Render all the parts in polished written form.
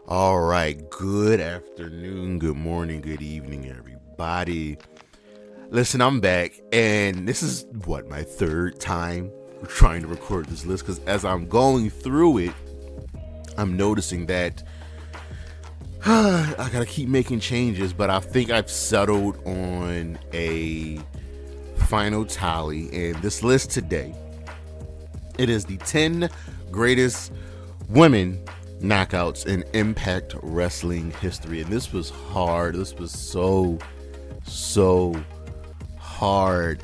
All right, good afternoon, good morning, good evening, everybody. Listen, I'm back, and this is my third time trying to record this list because as I'm going through it, I'm noticing that I gotta keep making changes, but I think I've settled on a final tally. And this list today, it is the 10 greatest women knockouts in Impact Wrestling history. And this was hard. This was so hard.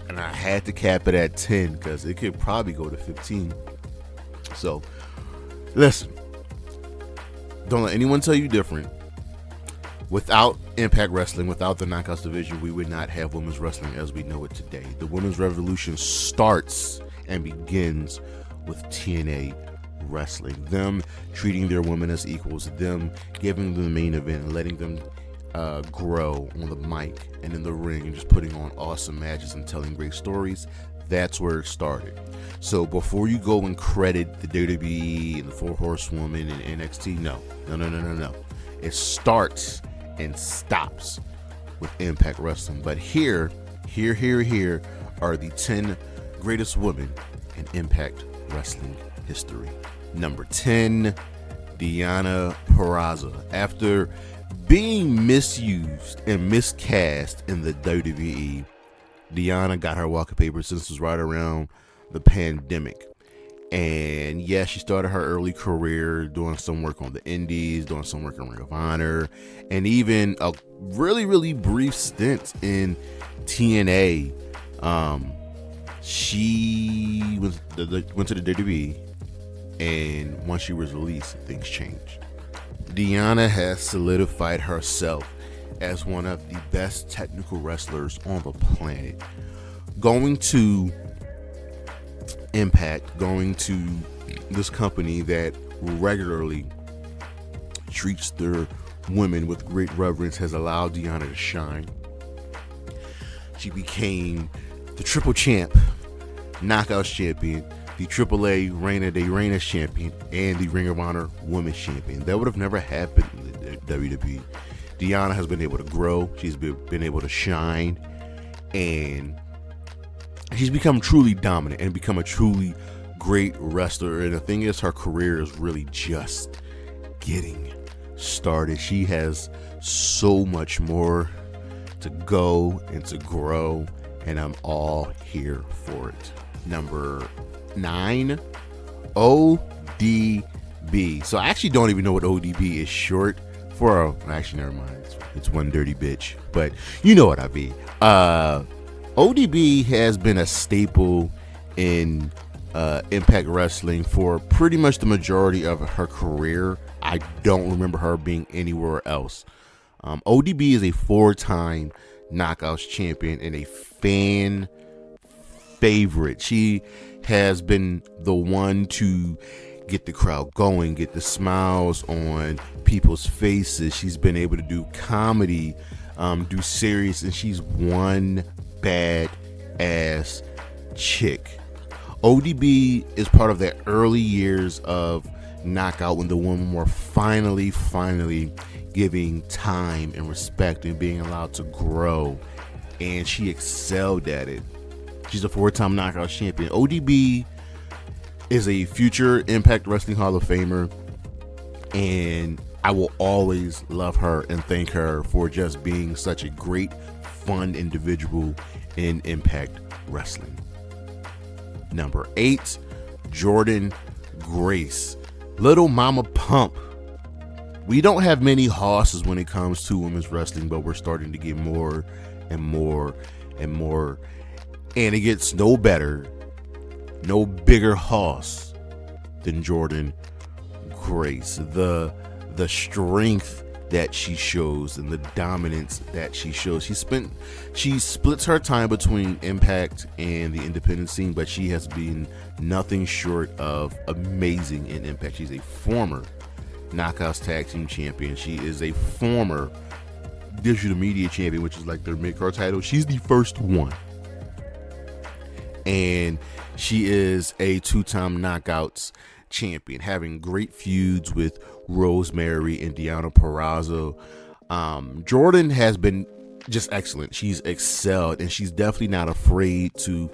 And I had to cap it at 10 because it could probably go to 15. So, listen. Don't let anyone tell you different. Without Impact Wrestling, without the Knockouts division, we would not have women's wrestling as we know it today. The women's revolution starts and begins with TNA wrestling. Them treating their women as equals, them giving them the main event and letting them grow on the mic and in the ring and just putting on awesome matches and telling great stories. That's where it started. So before you go and credit the WWE and the Four Horsewomen and NXT, no. It starts and stops with Impact Wrestling. But here are the 10 greatest women in Impact Wrestling history. Number 10, Deonna Purrazzo. After being misused and miscast in the WWE, Deonna got her walk of paper since it was right around the pandemic. And yeah, she started her early career doing some work on the indies, doing some work in Ring of Honor, and even a really brief stint in TNA. She went to the WWE, and once she was released, things changed. Deonna has solidified herself as one of the best technical wrestlers on the planet. Going to Impact, going to this company that regularly treats their women with great reverence, has allowed Deonna to shine. She became the Triple Champ, Knockouts Champion, the AAA Reina de Reinas Champion, and the Ring of Honor Women's Champion. That would have never happened in the WWE. Deonna has been able to grow. She's been able to shine, and she's become truly dominant and become a truly great wrestler. And the thing is, her career is really just getting started. She has so much more to go and to grow, and I'm all here for it. Number 9, ODB. So I actually don't even know what ODB is short for. Actually, never mind. It's one dirty bitch, but you know what I mean. ODB has been a staple in Impact Wrestling for pretty much the majority of her career. I don't remember her being anywhere else. ODB is a 4-time Knockouts champion and a fan favorite. She has been the one to get the crowd going, get the smiles on people's faces. She's been able to do comedy, do serious, and she's one bad ass chick. ODB is part of the early years of Knockout when the women were finally giving time and respect and being allowed to grow, and she excelled at it. She's a 4-time Knockout champion. ODB is a future Impact Wrestling Hall of Famer, and I will always love her and thank her for just being such a great, fun individual in Impact Wrestling. Number 8, Jordynne Grace. Little Mama Pump. We don't have many horses when it comes to women's wrestling, but we're starting to get more and more. And it gets no better, no bigger horse than Jordynne Grace. The strength that she shows and the dominance that she shows. She splits her time between Impact and the independent scene, but she has been nothing short of amazing in Impact. She's a former Knockouts Tag Team Champion. She is a former Digital Media Champion, which is like their mid-card title. She's the first one. And she is a 2-time Knockouts champion, having great feuds with Rosemary and Deonna Purrazzo. Jordan has been just excellent. She's excelled, and she's definitely not afraid to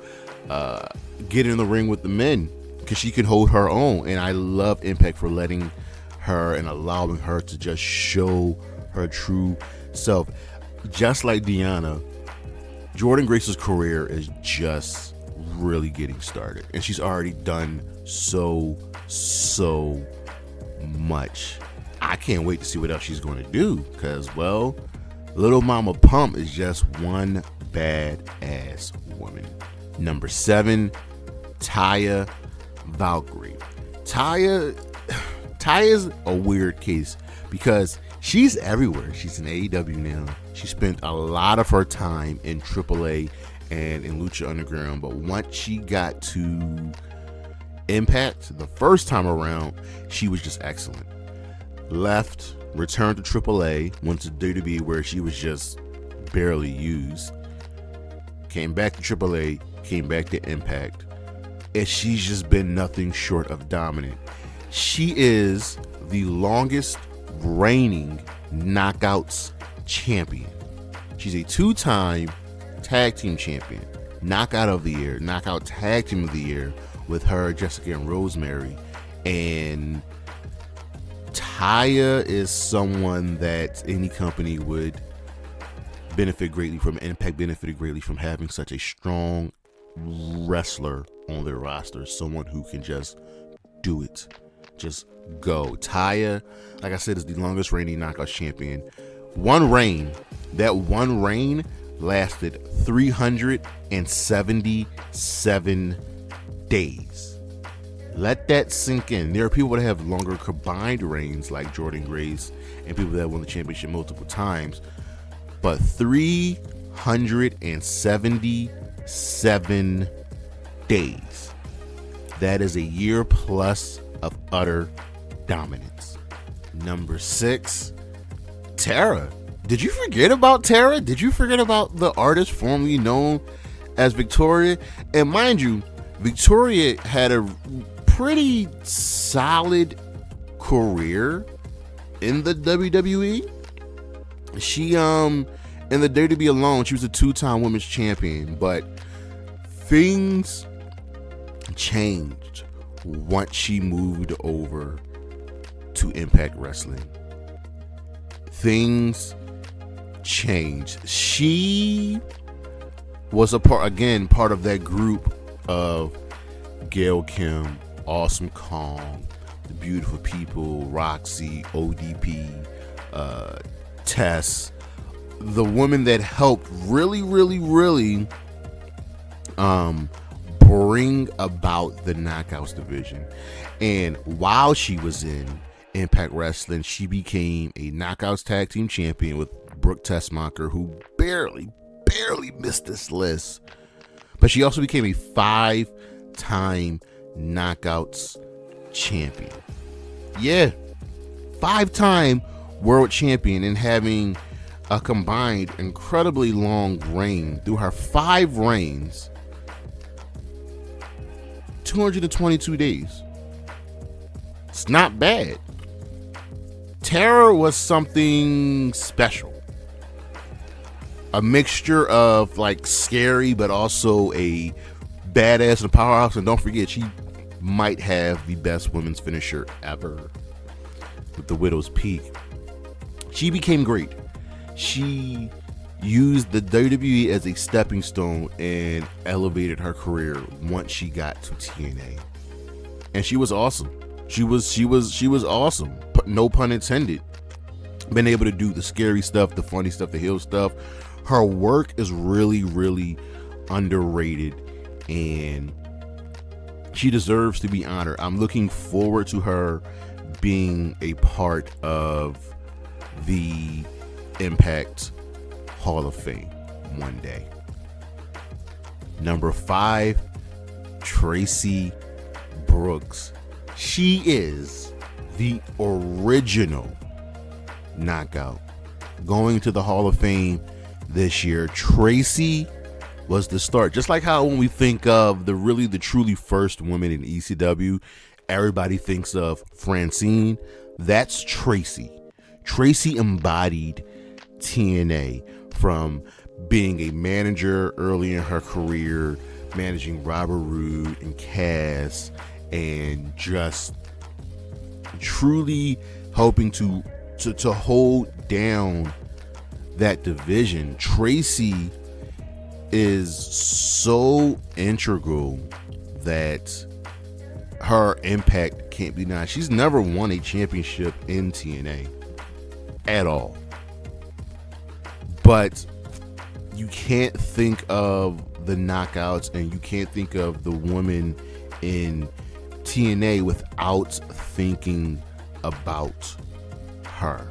get in the ring with the men because she can hold her own. And I love Impact for letting her and allowing her to just show her true self. Just like Deonna, Jordan Grace's career is just really getting started, and she's already done so much. I can't wait to see what else she's going to do because, well, Little Mama Pump is just one badass woman. Number 7, Taya Valkyrie. Taya's a weird case because she's everywhere. She's in AEW now. She spent a lot of her time in AAA and in Lucha Underground, but once she got to Impact the first time around, she was just excellent. Left, returned to AAA, went to WWE where she was just barely used. Came back to AAA, came back to Impact, and she's just been nothing short of dominant. She is the longest reigning Knockouts champion. She's a 2-time tag team champion, Knockout of the Year, Knockout Tag Team of the Year with her, Jessica, and Rosemary. And Taya is someone that any company would benefit greatly from. Impact benefited greatly from having such a strong wrestler on their roster, someone who can just do it, just go. Taya, like I said, is the longest reigning Knockouts champion. One reign lasted 377 days. Let that sink in. There are people that have longer combined reigns like Jordan Grace and people that won the championship multiple times, but 377 days. That is a year plus of utter dominance. Number 6, Tara. Did you forget about Tara? Did you forget about the artist formerly known as Victoria? And mind you, Victoria had a pretty solid career in the WWE. She in the WWE alone, she was a 2-time women's champion, but things changed once she moved over to Impact Wrestling. Things changed. She was part of that group of Gail Kim, Awesome Kong, The Beautiful People, Roxy, ODP, Tess, the woman that helped really bring about the Knockouts division. And while she was in Impact Wrestling, she became a Knockouts Tag Team Champion with Brooke Tessmacher, who barely missed this list. But she also became a 5-time Knockouts champion. Yeah, 5-time world champion, and having a combined incredibly long reign. Through her 5 reigns, 222 days. It's not bad. Tara was something special. A mixture of like scary, but also a badass and a powerhouse. And don't forget, she might have the best women's finisher ever with the Widow's Peak. She became great. She used the WWE as a stepping stone and elevated her career once she got to TNA. And she was awesome. She was awesome. No pun intended. Been able to do the scary stuff, the funny stuff, the heel stuff. Her work is really underrated, and she deserves to be honored. I'm looking forward to her being a part of the Impact Hall of Fame one day. Number 5, Tracy Brooks. She is the original Knockout. Going to the Hall of Fame this year, Tracy was the start. Just like how when we think of the truly first woman in ECW, Everybody thinks of Francine. That's Tracy. Tracy embodied TNA from being a manager early in her career, managing Robert Roode and Cass, and just truly hoping to hold down that division. Tracy is so integral that her impact can't be denied. She's never won a championship in TNA at all. But you can't think of the knockouts and you can't think of the woman in TNA without thinking about her.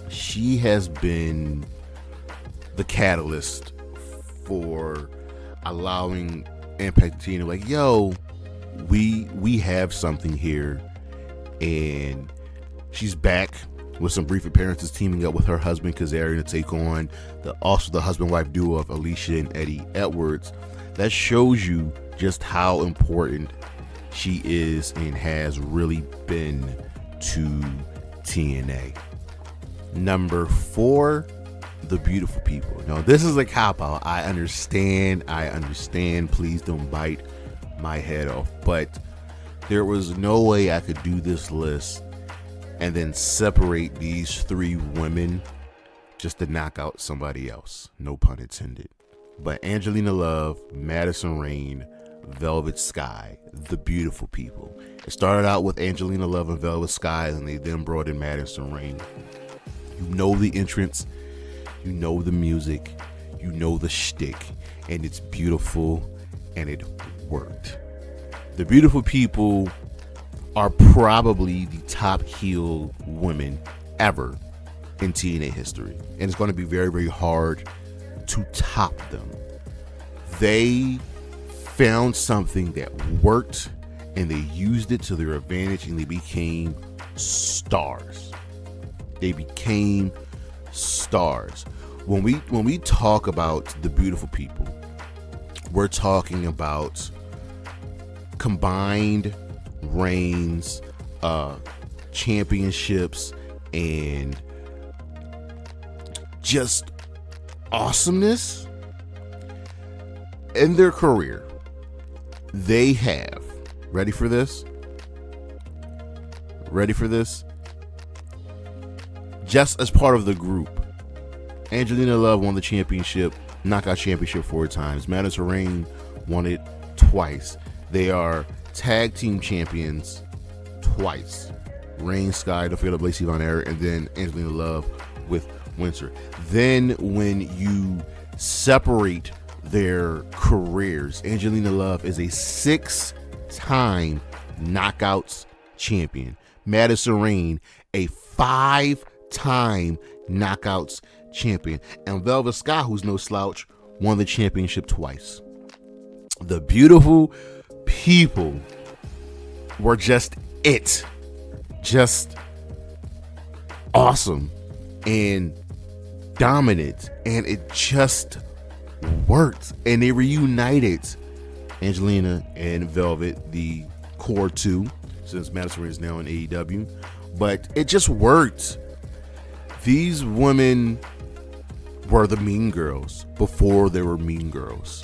She has been the catalyst for allowing Impact TNA, like, yo, we have something here. And she's back with some brief appearances, teaming up with her husband Kazarian to take on the husband-wife duo of Alicia and Eddie Edwards. That shows you just how important she is and has really been to TNA. Number 4, the beautiful people. Now, this is a cop-out. I understand. Please don't bite my head off. But there was no way I could do this list and then separate these 3 women just to knock out somebody else. No pun intended. But Angelina Love, Madison Rayne, Velvet Sky, the beautiful people. It started out with Angelina Love and Velvet Sky, and they then brought in Madison Rayne. You know the entrance, you know the music, you know the shtick, and it's beautiful, and it worked. The beautiful people are probably the top heel women ever in TNA history, and it's going to be very, very hard to top them. They found something that worked, and they used it to their advantage, and they became stars. When we talk about the beautiful people, we're talking about combined reigns, championships, and just awesomeness in their career. They have, ready for this? Just as part of the group, Angelina Love won the championship, knockout championship 4 times. Madison Rayne won it twice. They are tag team champions twice. Rayne, Sky, don't forget about Lacey Von Erich, and then Angelina Love with Windsor. Then when you separate their careers, Angelina Love is a 6-time knockouts champion. Madison Rayne, a 5-time knockouts champion. And Velvet Sky, who's no slouch, won the championship twice. The beautiful people were just awesome and dominant, and it just worked. And they reunited Angelina and Velvet, the core 2, since Madison Rayne is now in AEW, but it just worked. These women were the mean girls before they were mean girls.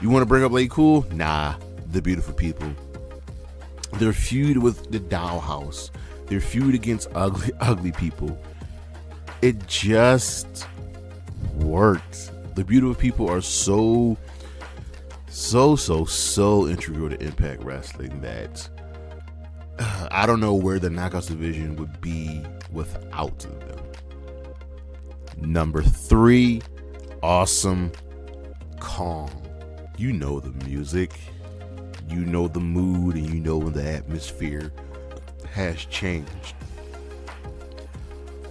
You want to bring up Lady Cool? Nah, the beautiful people. Their feud with the Dollhouse, their feud against ugly people, it just worked. The beautiful people are so integral to Impact Wrestling that I don't know where the Knockouts division would be without them. Number 3, Awesome Kong. You know the music, you know the mood, and you know when the atmosphere has changed.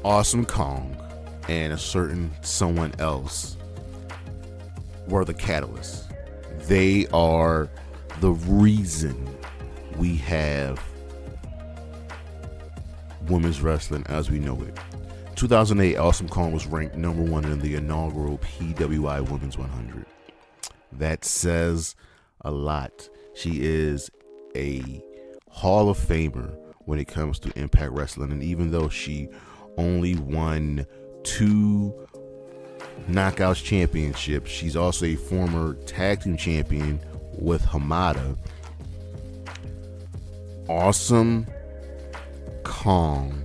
Awesome Kong and a certain someone else were the catalysts. They are the reason we have women's wrestling as we know it. 2008, Awesome Kong was ranked number 1 in the inaugural PWI Women's 100. That says a lot. She is a Hall of Famer when it comes to Impact Wrestling. And even though she only won 2 Knockouts championships, she's also a former tag team champion with Hamada. Awesome Kong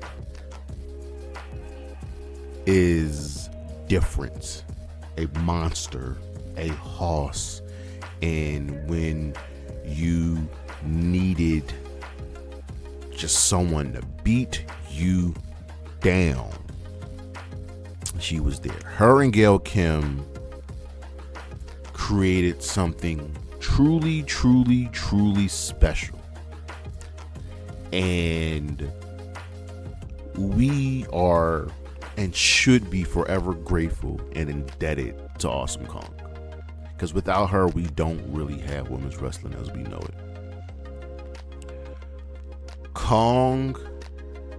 is different, a monster, a hoss, and when you needed just someone to beat you down, she was there. Her and Gail Kim created something truly, truly, truly special. And we are and should be forever grateful and indebted to Awesome Kong. Because without her, we don't really have women's wrestling as we know it. Kong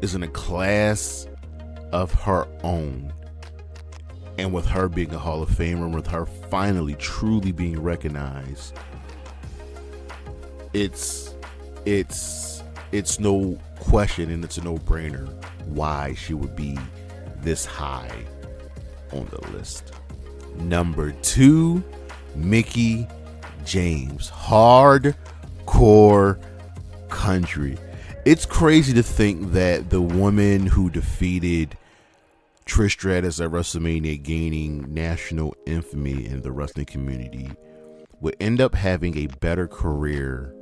is in a class of her own. And with her being a Hall of Famer, and with her finally truly being recognized, it's no question, and it's a no-brainer why she would be this high on the list. Number 2, Mickie James, Hardcore Country. It's crazy to think that the woman who defeated Trish Stratus at WrestleMania, gaining national infamy in the wrestling community, would end up having a better career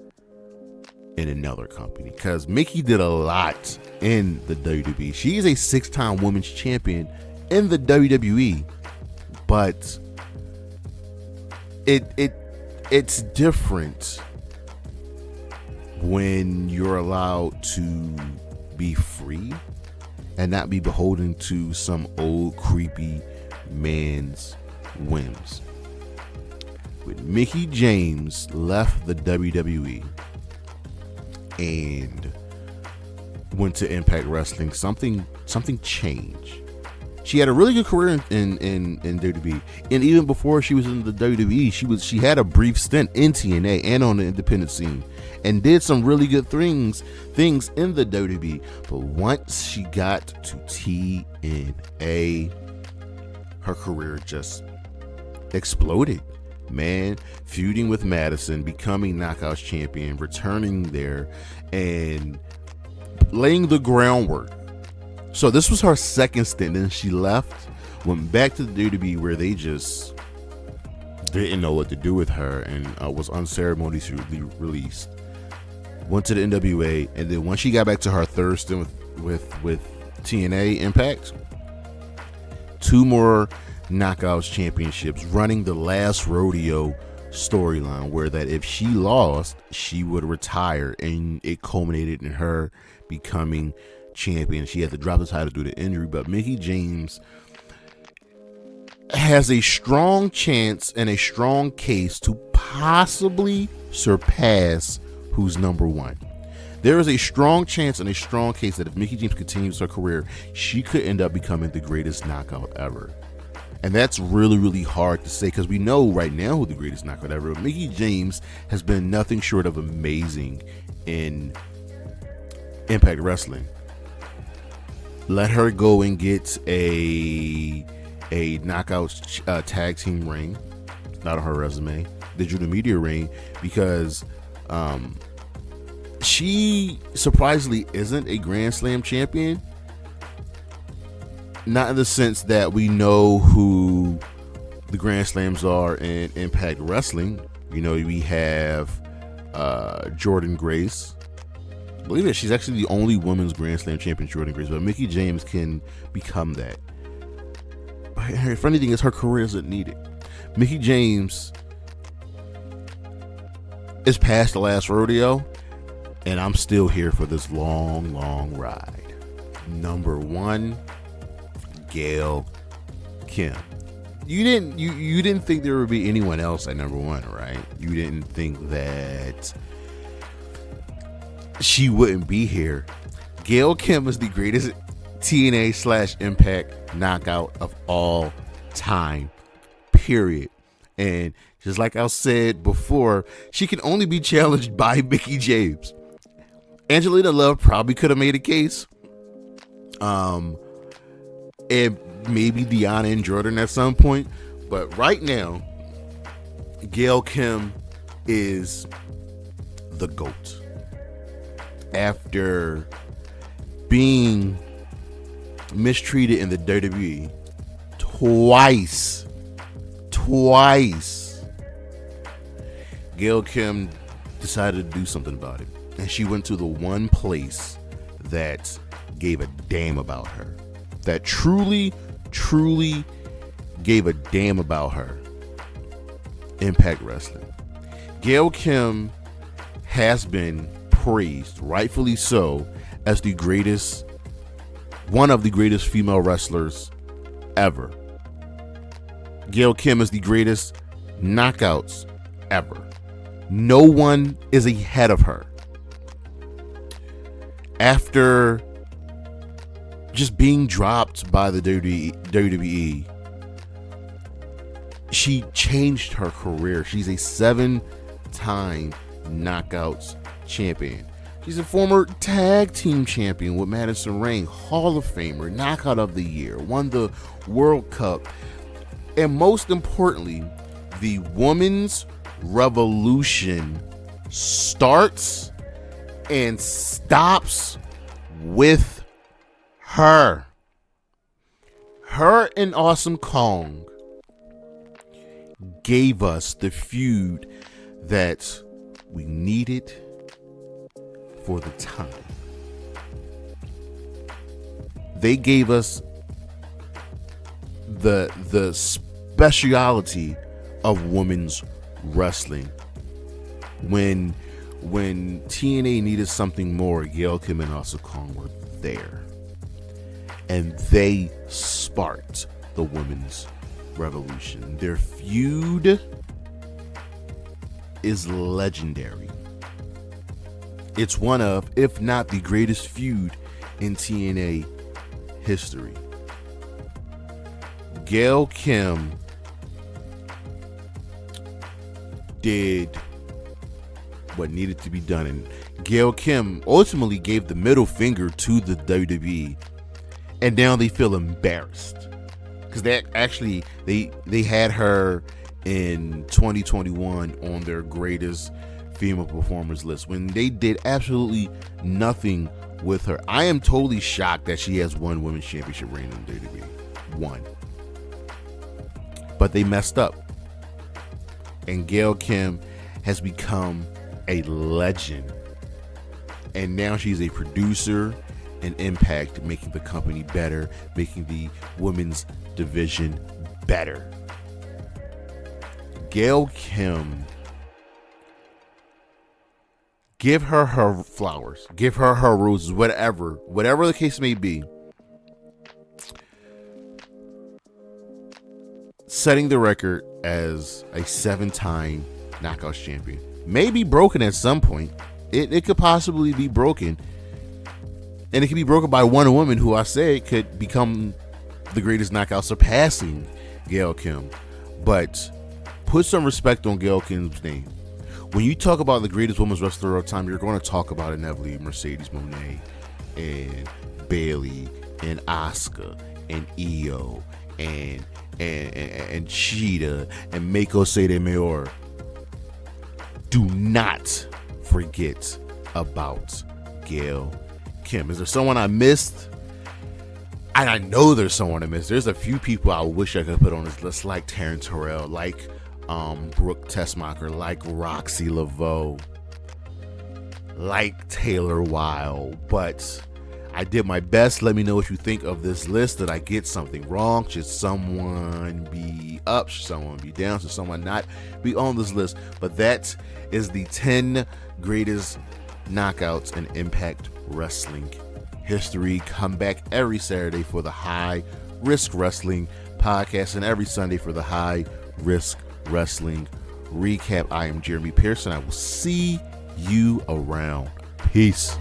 in another company. Because Mickie did a lot in the WWE. She is a 6-time women's champion in the WWE, but it's different when you're allowed to be free and not be beholden to some old creepy man's whims. When Mickie James left the WWE and went to Impact Wrestling, something changed. She had a really good career in WWE, and even before she was in the WWE, she had a brief stint in TNA and on the independent scene, and did some really good things in the WWE. But once she got to TNA, her career just exploded. Man, feuding with Madison, becoming Knockouts champion, returning there, and laying the groundwork. So this was her second stint. Then she left, went back to the WWE, where they just didn't know what to do with her, and was unceremoniously released. Went to the NWA, and then once she got back to her third stint with TNA Impact, 2 more Knockouts championships, running the last rodeo storyline, where that if she lost, she would retire, and it culminated in her becoming champion. She had to drop the title due to injury, but Mickie James has a strong chance and a strong case to possibly surpass who's number 1. There is a strong chance and a strong case that if Mickie James continues her career, she could end up becoming the greatest knockout ever. And that's really, really hard to say, because we know right now who the greatest knockout ever. Mickie James has been nothing short of amazing in Impact Wrestling. Let her go and get a Knockouts tag team ring. Not on her resume. Digital media ring, because she surprisingly isn't a Grand Slam champion. Not in the sense that we know who the Grand Slams are in Impact Wrestling. You know, we have Jordynne Grace. I believe that she's actually the only women's Grand Slam champion, Jordynne Grace, but Mickie James can become that. But the funny thing is, her career isn't needed. Mickie James is past the last rodeo, and I'm still here for this long, long ride. Number 1, Gail Kim. You didn't think there would be anyone else at number 1, right? You didn't think that she wouldn't be here. Gail Kim is the greatest TNA/Impact knockout of all time, period. And just like I said before, she can only be challenged by Mickie James. Angelina Love probably could have made a case. And maybe Deanna and Jordan at some point. But right now, Gail Kim is the GOAT. After being mistreated in the WWE twice, Gail Kim decided to do something about it. And she went to the one place that gave a damn about her. That truly gave a damn about her. Impact Wrestling. Gail Kim has been praised, rightfully so, as one of the greatest female wrestlers ever. Gail Kim is the greatest knockouts ever. No one is ahead of her. After just being dropped by the WWE, she changed her career. She's a 7-time knockouts champion. She's a former tag team champion with Madison Rayne, Hall of Famer, Knockout of the Year, won the World Cup, and most importantly, the women's revolution starts and stops with her. Her and Awesome Kong gave us the feud that we needed for the time. They gave us the speciality of women's wrestling. When TNA needed something more, Gail Kim and Awesome Kong were there. And they sparked the women's revolution. Their feud is legendary. It's one of, if not the greatest feud in TNA history. Gail Kim did what needed to be done, and Gail Kim ultimately gave the middle finger to the WWE, and now they feel embarrassed because they had her in 2021 on their greatest female performers list when they did absolutely nothing with her. I am totally shocked that she has one women's championship reign in WWE. One. But they messed up. And Gail Kim has become a legend. And now she's a producer in Impact, making the company better, making the women's division better. Gail Kim, give her her flowers, give her her roses, whatever the case may be. Setting the record as a 7-time Knockouts champion. May be broken at some point. It could possibly be broken. And it could be broken by one woman who I said could become the greatest knockout, surpassing Gail Kim. But put some respect on Gail Kim's name. When you talk about the greatest women's wrestler of all time, you're going to talk about inevitably Mercedes Moné and Bayley and Asuka and Io and Cheetah and Meiko Satomura. Do not forget about Gail Kim. Is there someone I missed? And I know there's someone I missed. There's a few people I wish I could put on this list, like Terrence Terrell, like Brooke Tessmacher, like Roxy Laveau, like Taylor Wilde. But I did my best. Let me know what you think of this list. Did I get something wrong? Should someone be up? Should someone be down? Should someone not be on this list? But that is the 10 greatest knockouts in Impact Wrestling history. Come back every Saturday for the High Risk Wrestling podcast and every Sunday for the High Risk Wrestling recap. I am Jeremy Pearson. I will see you around. Peace.